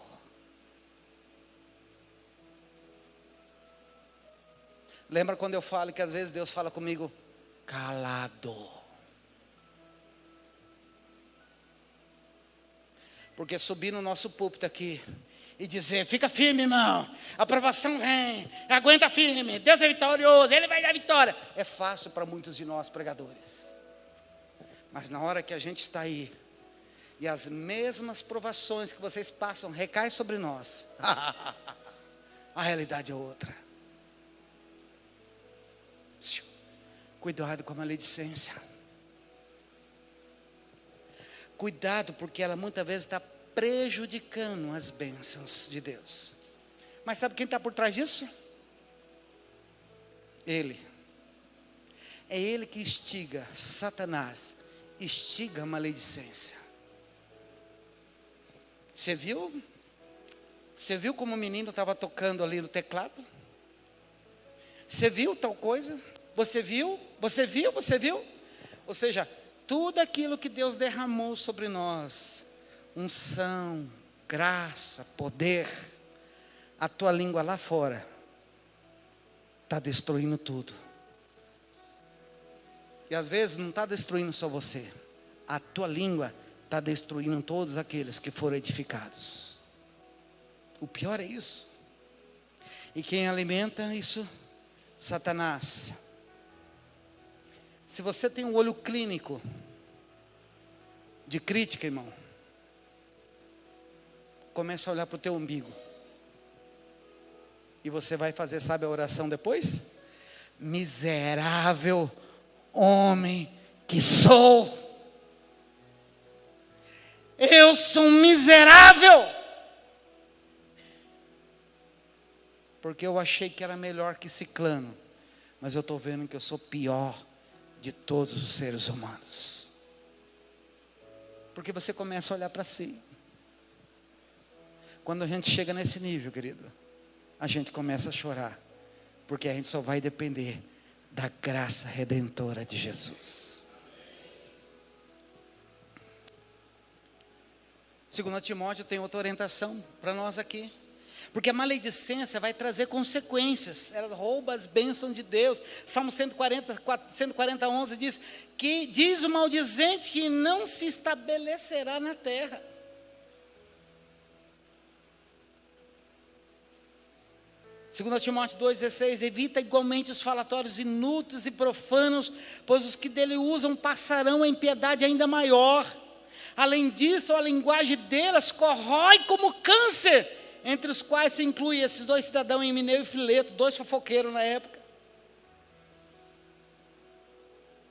Lembra quando eu falo que às vezes Deus fala comigo calado? Porque subir no nosso púlpito aqui e dizer: fica firme, irmão, a provação vem, aguenta firme, Deus é vitorioso, Ele vai dar vitória. É fácil para muitos de nós pregadores. Mas na hora que a gente está aí, e as mesmas provações que vocês passam recaem sobre nós, a realidade é outra. Cuidado com a maledicência. Cuidado, porque ela muitas vezes está prejudicando as bênçãos de Deus. Mas sabe quem está por trás disso? Ele. É ele que instiga, Satanás instiga a maledicência. Você viu? Você viu como o menino estava tocando ali no teclado? Você viu tal coisa? Você viu? Você viu? Você viu? Ou seja, tudo aquilo que Deus derramou sobre nós, unção, graça, poder, a tua língua lá fora está destruindo tudo. E às vezes não está destruindo só você, a tua língua está destruindo todos aqueles que foram edificados. O pior é isso. E quem alimenta isso? Satanás. Se você tem um olho clínico de crítica, irmão, começa a olhar para o teu umbigo. E você vai fazer, sabe a oração depois? Miserável homem que sou. Eu sou um miserável. Porque eu achei que era melhor que Ciclano. Mas eu estou vendo que eu sou pior de todos os seres humanos. Porque você começa a olhar para si. Quando a gente chega nesse nível, querido, a gente começa a chorar. Porque a gente só vai depender da graça redentora de Jesus. 2 Timóteo tem outra orientação para nós aqui. Porque a maledicência vai trazer consequências. Ela rouba as bênçãos de Deus. Salmo 140:11 diz que diz o maldizente que não se estabelecerá na terra. Segundo Timóteo 2,16, evita igualmente os falatórios inúteis e profanos, pois os que dele usam passarão a impiedade ainda maior. Além disso, a linguagem delas corrói como câncer, entre os quais se inclui esses dois cidadãos, Himeneu e Fileto, dois fofoqueiros na época.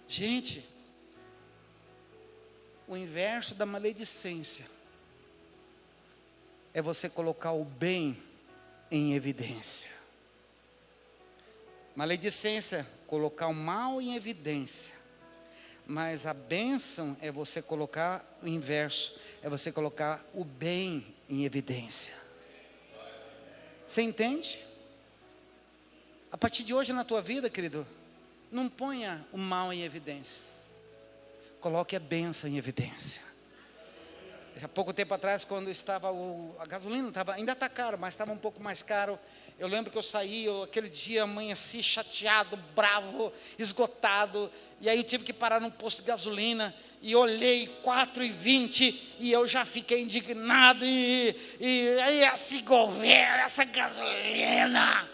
Gente, o inverso da maledicência é você colocar o bem em evidência. Maledicência, colocar o mal em evidência. Mas a bênção é você colocar o inverso, é você colocar o bem em evidência. Você entende? A partir de hoje na tua vida, querido, não ponha o mal em evidência. Coloque a bênção em evidência. Há pouco tempo atrás, quando estava a gasolina, ainda está caro, mas estava um pouco mais caro. Eu lembro que eu saí, aquele dia amanheci chateado, bravo, esgotado. E aí eu tive que parar num posto de gasolina. E olhei 4,20 e eu já fiquei indignado. E aí esse governo, essa gasolina.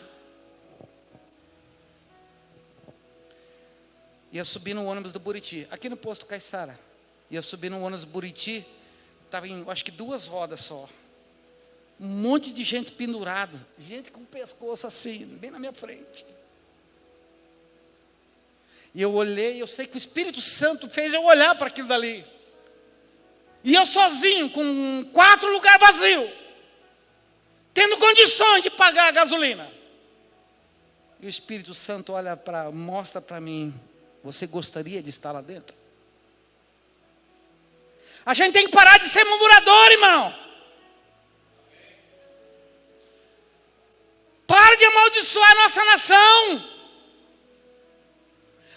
E eu subi no ônibus do Buriti, aqui no posto Caiçara. E eu subi no ônibus do Buriti, estava em, acho que 2 rodas só. Um monte de gente pendurado, gente com o pescoço assim, bem na minha frente. E eu olhei, eu sei que o Espírito Santo fez eu olhar para aquilo dali. E eu sozinho, com 4 lugares vazios, tendo condições de pagar a gasolina. E o Espírito Santo mostra para mim, você gostaria de estar lá dentro? A gente tem que parar de ser murmurador, irmão. Para de amaldiçoar a nossa nação.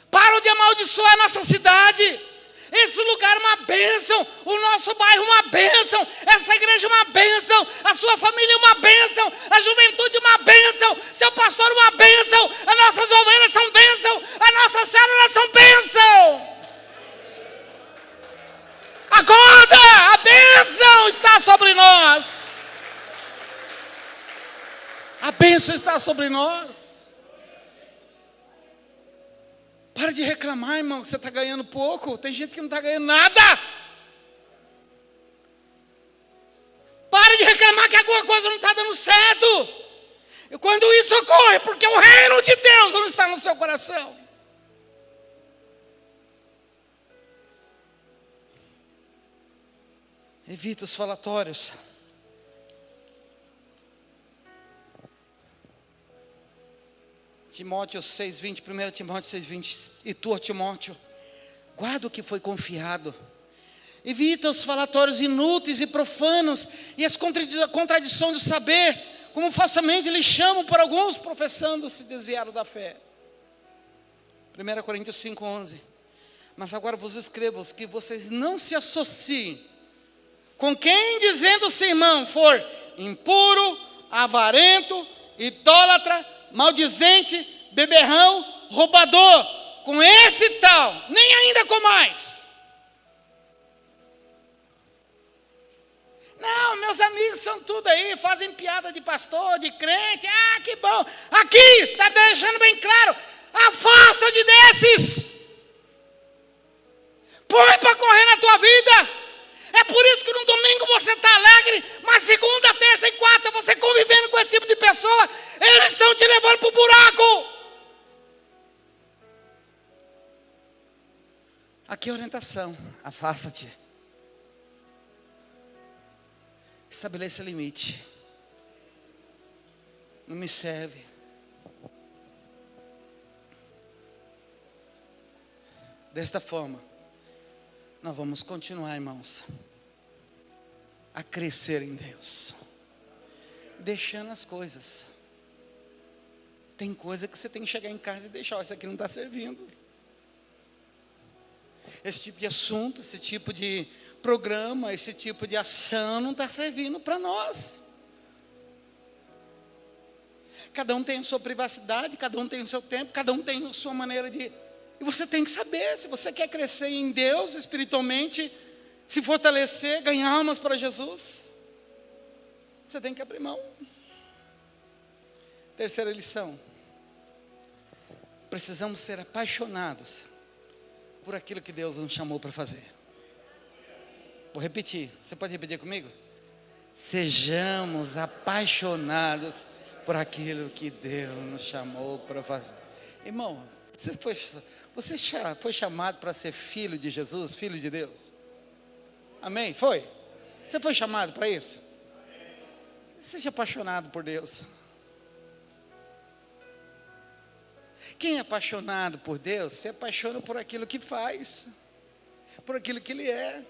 Para de amaldiçoar a nossa cidade. Esse lugar é uma bênção. O nosso bairro é uma bênção. Essa igreja é uma bênção. A sua família é uma bênção. A juventude é uma bênção. Seu pastor é uma bênção. As nossas ovelhas são bênção. As nossas células são bênção. Acorda! A bênção está sobre nós. bênção está sobre nós. Para de reclamar, irmão, que você está ganhando pouco. Tem gente que não está ganhando nada. Para de reclamar que alguma coisa não está dando certo. E quando isso ocorre, porque o reino de Deus não está no seu coração. Evita os falatórios. Timóteo 6,20, 1 Timóteo 6,20. E tu, Timóteo, guarda o que foi confiado. Evita os falatórios inúteis e profanos e as contradições do saber, como falsamente lhes chamam por alguns, professando se desviaram da fé. 1 Coríntios 5,11. Mas agora vos escrevo que vocês não se associem com quem, dizendo-se irmão, for impuro, avarento, idólatra, maldizente, beberrão, roubador. Com esse tal, nem ainda com mais. Não, meus amigos são tudo aí, fazem piada de pastor, de crente. Ah, que bom. Aqui está deixando bem claro. Afasta-te desses. Põe para correr na tua vida. É por isso que no domingo você está alegre, mas segunda, terça e quarta você convivendo com esse tipo de pessoa, eles estão te levando para o buraco. Aqui é a orientação. Afasta-te. Estabeleça limite. Não me serve. Desta forma, nós vamos continuar, irmãos, a crescer em Deus, deixando as coisas. Tem coisa que você tem que chegar em casa e deixar. Isso aqui não está servindo. Esse tipo de assunto, esse tipo de programa, esse tipo de ação não está servindo para nós. Cada um tem a sua privacidade, cada um tem o seu tempo, cada um tem a sua maneira de... E você tem que saber, se você quer crescer em Deus espiritualmente, se fortalecer, ganhar almas para Jesus, você tem que abrir mão. Terceira lição. Precisamos ser apaixonados por aquilo que Deus nos chamou para fazer. Vou repetir, você pode repetir comigo? Sejamos apaixonados por aquilo que Deus nos chamou para fazer. Irmão, você foi chamado para ser filho de Jesus, filho de Deus? Amém? Foi? Você foi chamado para isso? Seja apaixonado por Deus. Quem é apaixonado por Deus, se apaixona por aquilo que faz, por aquilo que Ele é.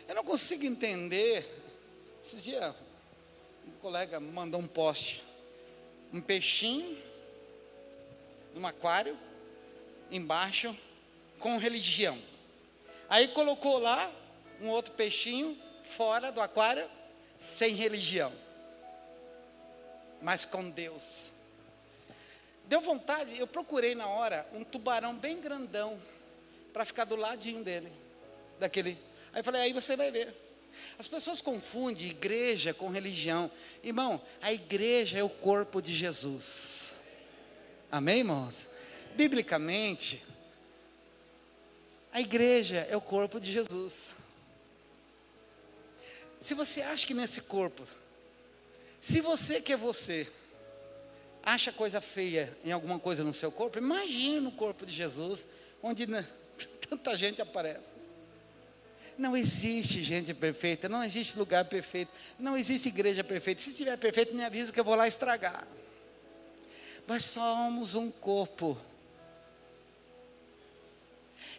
Eu não consigo entender. Esses dias, um colega mandou um post, um peixinho, num aquário, embaixo, com religião. Aí colocou lá um outro peixinho, fora do aquário, sem religião, mas com Deus. Deu vontade, eu procurei na hora um tubarão bem grandão, para ficar do ladinho dele, daquele. Aí eu falei, aí você vai ver. As pessoas confundem igreja com religião. Irmão, a igreja é o corpo de Jesus. Amém, irmãos? Biblicamente, a igreja é o corpo de Jesus. Se você acha que nesse corpo, se você que é você, acha coisa feia em alguma coisa no seu corpo, imagine no corpo de Jesus, onde tanta gente aparece. Não existe gente perfeita, não existe lugar perfeito, não existe igreja perfeita. Se estiver perfeito, me avisa que eu vou lá estragar. Nós somos um corpo.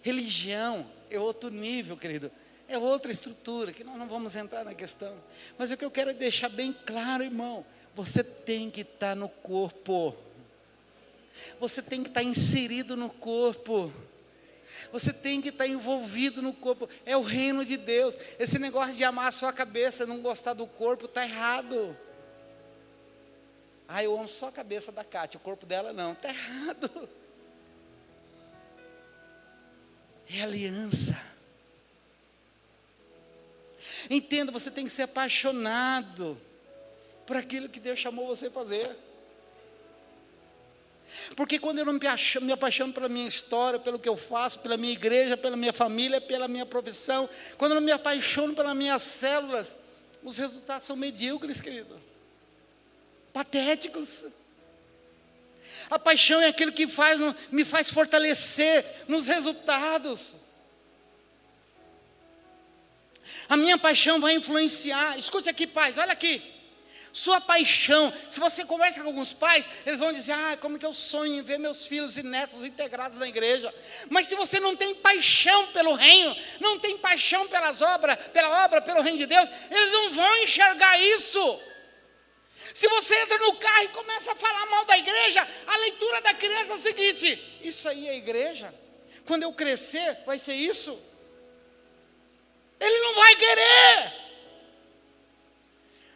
Religião é outro nível, querido. É outra estrutura, que nós não vamos entrar na questão. Mas o que eu quero deixar bem claro, irmão, você tem que estar no corpo. Você tem que estar inserido no corpo. Você tem que estar envolvido no corpo. É o reino de Deus. Esse negócio de amar a sua cabeça, não gostar do corpo, está errado. Ah, eu amo só a cabeça da Cátia, o corpo dela não. Está errado. É aliança. Entenda, você tem que ser apaixonado por aquilo que Deus chamou você a fazer. Porque quando eu não me apaixono pela minha história, pelo que eu faço, pela minha igreja, pela minha família, pela minha profissão, quando eu não me apaixono pelas minhas células, os resultados são medíocres, querido, patéticos. A paixão é aquilo que me faz fortalecer nos resultados. A minha paixão vai influenciar. Escute aqui, pais, olha aqui. Sua paixão, se você conversa com alguns pais, eles vão dizer, como que eu sonho em ver meus filhos e netos integrados na igreja. Mas se você não tem paixão pelo reino, não tem paixão pela obra, pelo reino de Deus, eles não vão enxergar isso. Se você entra no carro e começa a falar mal da igreja, a leitura da criança é o seguinte: isso aí é igreja? Quando eu crescer, vai ser isso? Ele não vai querer.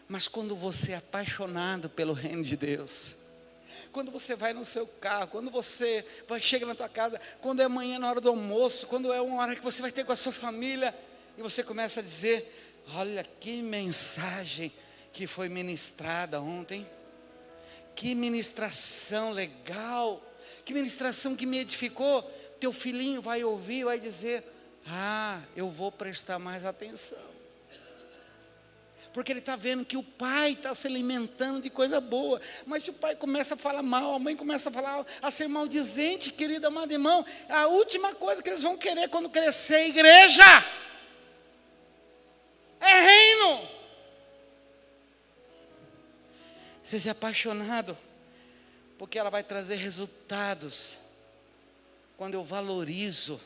Mas quando você é apaixonado pelo reino de Deus, quando você vai no seu carro, quando você chega na tua casa, quando é amanhã na hora do almoço, quando é uma hora que você vai ter com a sua família, e você começa a dizer: olha que mensagem que foi ministrada ontem, que ministração legal, que ministração que me edificou. Teu filhinho vai ouvir e vai dizer: eu vou prestar mais atenção. Porque ele está vendo que o pai está se alimentando de coisa boa. Mas se o pai começa a falar mal, a mãe começa a ser maldizente, querido amado irmão, a última coisa que eles vão querer quando crescer é igreja, é reino. Seja apaixonado, porque ela vai trazer resultados quando eu valorizo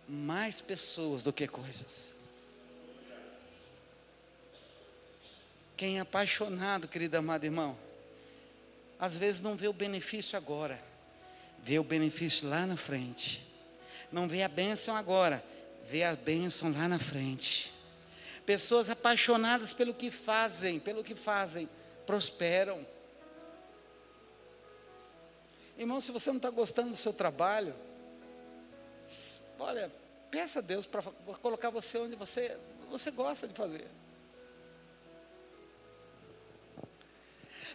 mais pessoas do que coisas. Quem é apaixonado, querido amado irmão, às vezes não vê o benefício agora, vê o benefício lá na frente. Não vê a bênção agora, vê a bênção lá na frente. Pessoas apaixonadas pelo que fazem, prosperam. Irmão, se você não está gostando do seu trabalho, olha, peça a Deus para colocar você onde você gosta de fazer.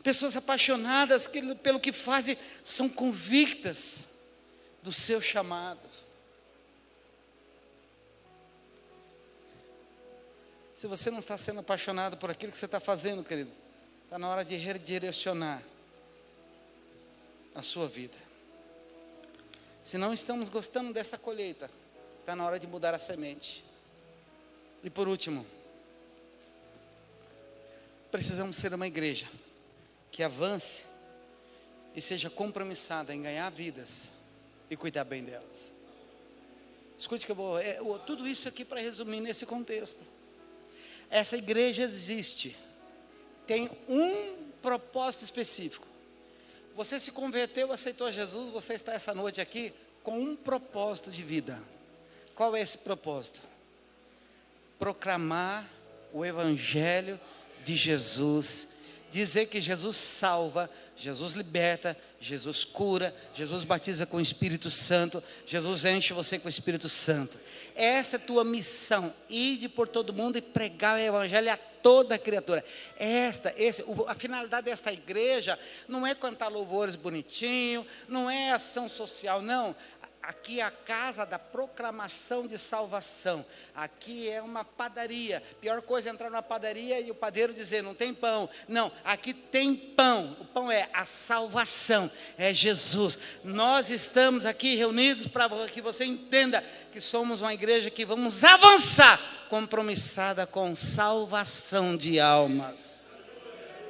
Pessoas apaixonadas pelo que fazem, são convictas do seu chamado. Se você não está sendo apaixonado por aquilo que você está fazendo, querido, está na hora de redirecionar a sua vida. Se não estamos gostando desta colheita, está na hora de mudar a semente. E por último, precisamos ser uma igreja que avance e seja compromissada em ganhar vidas e cuidar bem delas. Escute que eu vou, tudo isso aqui para resumir nesse contexto. Essa igreja existe, tem um propósito específico. Você se converteu, aceitou Jesus, você está essa noite aqui com um propósito de vida. Qual é esse propósito? Proclamar o evangelho de Jesus, dizer que Jesus salva, Jesus liberta, Jesus cura, Jesus batiza com o Espírito Santo, Jesus enche você com o Espírito Santo. Esta é a tua missão, ide por todo mundo e pregar o evangelho a toda criatura. A finalidade desta igreja não é cantar louvores bonitinho, não é ação social, não. Aqui é a casa da proclamação de salvação. Aqui é uma padaria. Pior coisa é entrar numa padaria e o padeiro dizer: não tem pão. Não, aqui tem pão. O pão é a salvação, é Jesus. Nós estamos aqui reunidos para que você entenda que somos uma igreja que vamos avançar, compromissada com salvação de almas.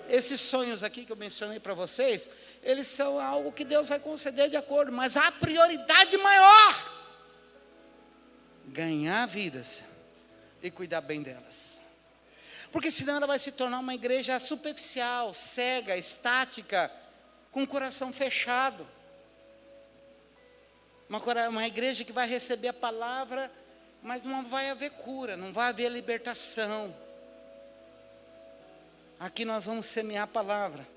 Esses sonhos aqui que eu mencionei para vocês, eles são algo que Deus vai conceder de acordo, mas a prioridade maior: ganhar vidas e cuidar bem delas. Porque senão ela vai se tornar uma igreja superficial, cega, estática, com o coração fechado. Uma igreja que vai receber a palavra, mas não vai haver cura, não vai haver libertação. Aqui nós vamos semear a palavra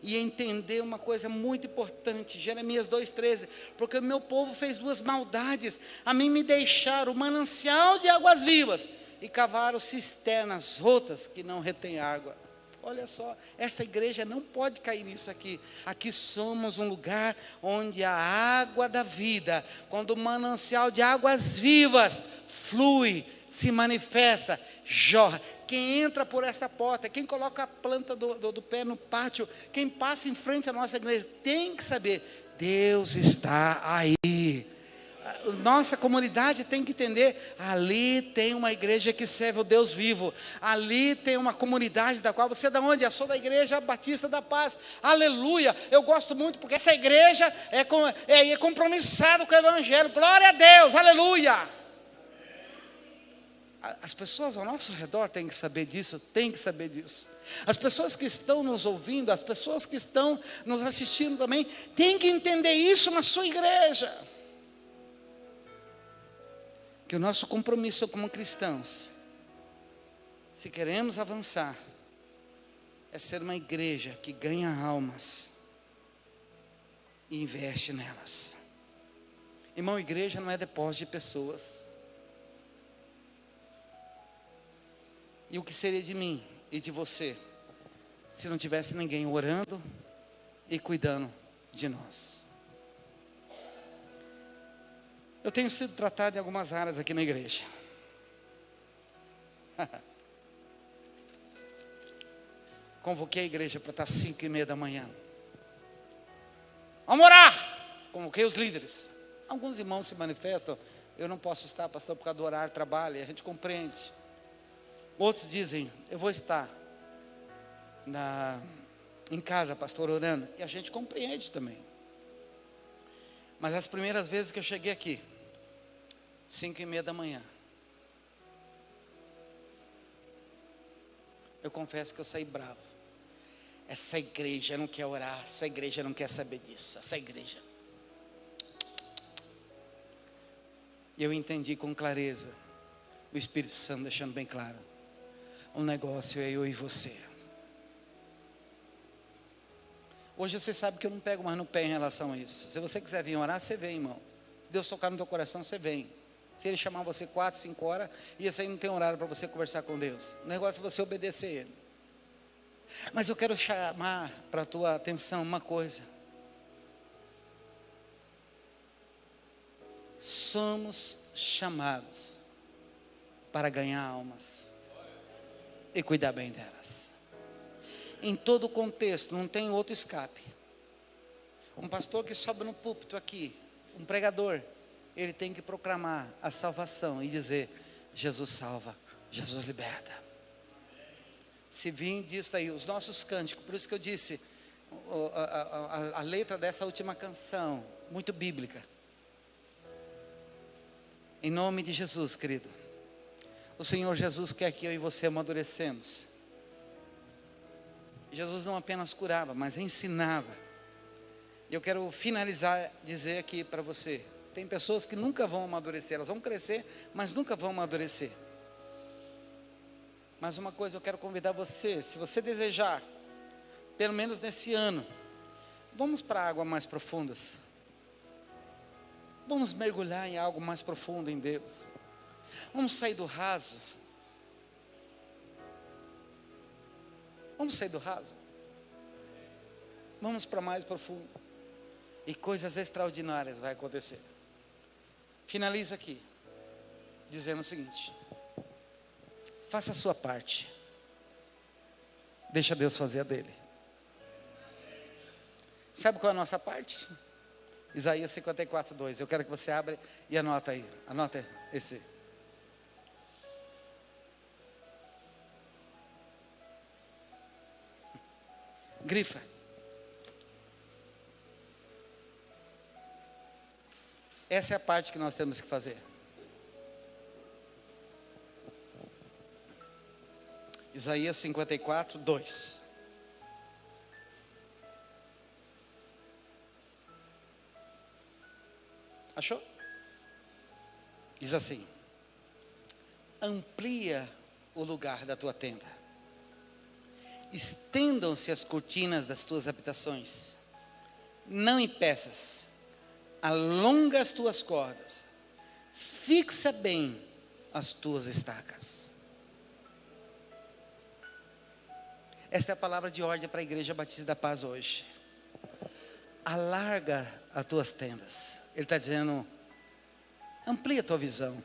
e entender uma coisa muito importante, Jeremias 2,13, porque o meu povo fez duas maldades, a mim me deixaram o manancial de águas vivas, e cavaram cisternas rotas que não retêm água. Olha só, essa igreja não pode cair nisso aqui. Aqui somos um lugar onde a água da vida, quando o manancial de águas vivas flui, se manifesta, jorra. Quem entra por esta porta, quem coloca a planta do pé no pátio, quem passa em frente à nossa igreja, tem que saber, Deus está aí. Nossa comunidade tem que entender, ali tem uma igreja que serve o Deus vivo, ali tem uma comunidade da qual, você é de onde? Eu sou da igreja Batista da Paz, aleluia, eu gosto muito, porque essa igreja é compromissada com o evangelho, glória a Deus, aleluia. As pessoas ao nosso redor têm que saber disso, as pessoas que estão nos ouvindo, as pessoas que estão nos assistindo também, têm que entender isso na sua igreja. Que o nosso compromisso como cristãos, se queremos avançar, é ser uma igreja que ganha almas e investe nelas. Irmão, igreja não é depósito de pessoas. E o que seria de mim e de você, se não tivesse ninguém orando e cuidando de nós? Eu tenho sido tratado em algumas áreas aqui na igreja. Convoquei a igreja para estar 5:30 da manhã. Vamos orar! Convoquei os líderes. Alguns irmãos se manifestam, eu não posso estar, pastor, por causa do horário, trabalho, e a gente compreende. Outros dizem, eu vou estar em casa, pastor, orando, e a gente compreende também. Mas as primeiras vezes que eu cheguei aqui, 5:30 da manhã, eu confesso que eu saí bravo. Essa igreja não quer orar, essa igreja não quer saber disso, essa igreja. E eu entendi com clareza, o Espírito Santo deixando bem claro, o negócio é eu e você. Hoje você sabe que eu não pego mais no pé em relação a isso. Se você quiser vir orar, você vem, irmão. Se Deus tocar no teu coração, você vem. Se Ele chamar você 4, 5 horas, e esse aí não tem horário para você conversar com Deus. O negócio é você obedecer Ele. Mas eu quero chamar para a tua atenção uma coisa. Somos chamados para ganhar almas e cuidar bem delas. Em todo o contexto, não tem outro escape. Um pastor que sobe no púlpito aqui, um pregador, ele tem que proclamar a salvação e dizer, Jesus salva, Jesus liberta. Se vir disso aí, os nossos cânticos, por isso que eu disse, a letra dessa última canção, muito bíblica. Em nome de Jesus, querido. O Senhor Jesus quer que eu e você amadurecemos. Jesus não apenas curava, mas ensinava. E eu quero finalizar, dizer aqui para você, tem pessoas que nunca vão amadurecer, elas vão crescer, mas nunca vão amadurecer. Mas uma coisa eu quero convidar você, se você desejar, pelo menos nesse ano, vamos para águas mais profundas. Vamos mergulhar em algo mais profundo em Deus. Vamos sair do raso. Vamos sair do raso. Vamos para mais profundo. E coisas extraordinárias vai acontecer. Finaliza aqui, dizendo o seguinte: faça a sua parte. Deixa Deus fazer a dele. Sabe qual é a nossa parte? Isaías 54, 2. Eu quero que você abra e anota aí. Anota esse. Grifa. Essa é a parte que nós temos que fazer. Isaías 54, 2. Achou? Diz assim: amplia o lugar da tua tenda, estendam-se as cortinas das tuas habitações, não impeças, alonga as tuas cordas, fixa bem as tuas estacas. Esta é a palavra de ordem para a Igreja Batista da Paz hoje. Alarga as tuas tendas. Ele está dizendo, amplia a tua visão.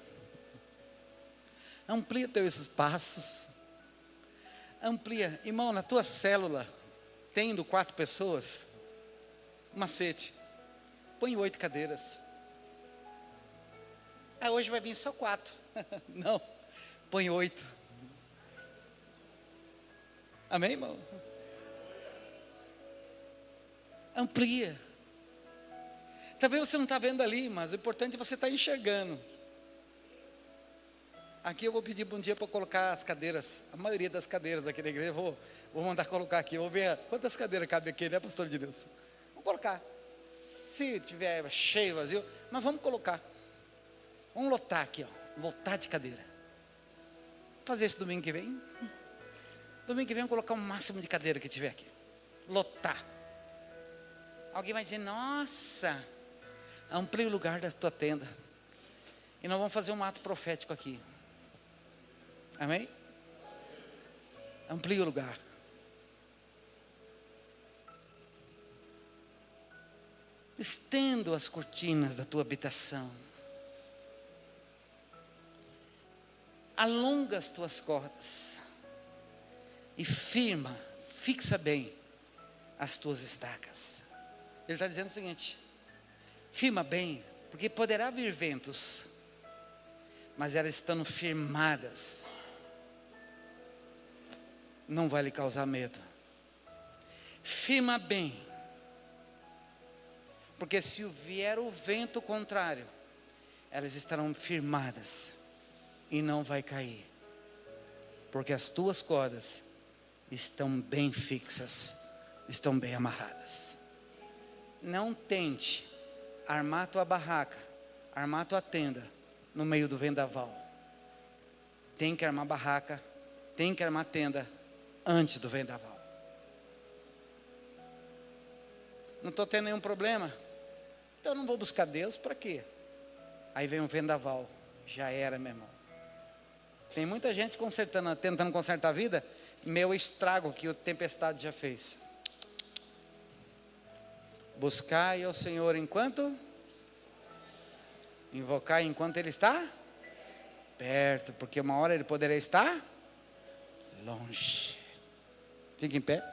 Amplia teus espaços. Amplia. Irmão, na tua célula, tendo 4 pessoas, macete, põe 8 cadeiras. Hoje vai vir só 4. Não, põe 8. Amém, irmão? Amplia. Talvez você não está vendo ali, mas o importante é você estar enxergando. Aqui eu vou pedir bom dia para colocar as cadeiras, a maioria das cadeiras aqui na igreja, vou mandar colocar aqui, vou ver quantas cadeiras cabe aqui, né, pastor de Deus? Vamos colocar. Se tiver cheio, vazio, mas vamos colocar. Vamos lotar aqui, ó, lotar de cadeira. Vou fazer isso domingo que vem. Domingo que vem, vamos colocar o máximo de cadeira que tiver aqui. Lotar. Alguém vai dizer, nossa, amplie o lugar da tua tenda. E nós vamos fazer um ato profético aqui. Amém? Amplie o lugar. Estendo as cortinas da tua habitação. Alonga as tuas cordas. E fixa bem as tuas estacas. Ele está dizendo o seguinte: firma bem, porque poderá vir ventos, mas elas estando firmadas, não vai lhe causar medo. Firma bem, porque se vier o vento contrário, elas estarão firmadas e não vai cair, porque as tuas cordas estão bem fixas, estão bem amarradas. Não tente armar tua barraca, armar tua tenda no meio do vendaval. Tem que armar barraca, tem que armar tenda antes do vendaval. Não estou tendo nenhum problema, então eu não vou buscar Deus para quê? Aí vem um vendaval, já era, meu irmão. Tem muita gente tentando consertar a vida, meu estrago que a tempestade já fez. Buscai ao Senhor enquanto? Invocai enquanto Ele está? Perto, porque uma hora Ele poderá estar longe. Fique em pé.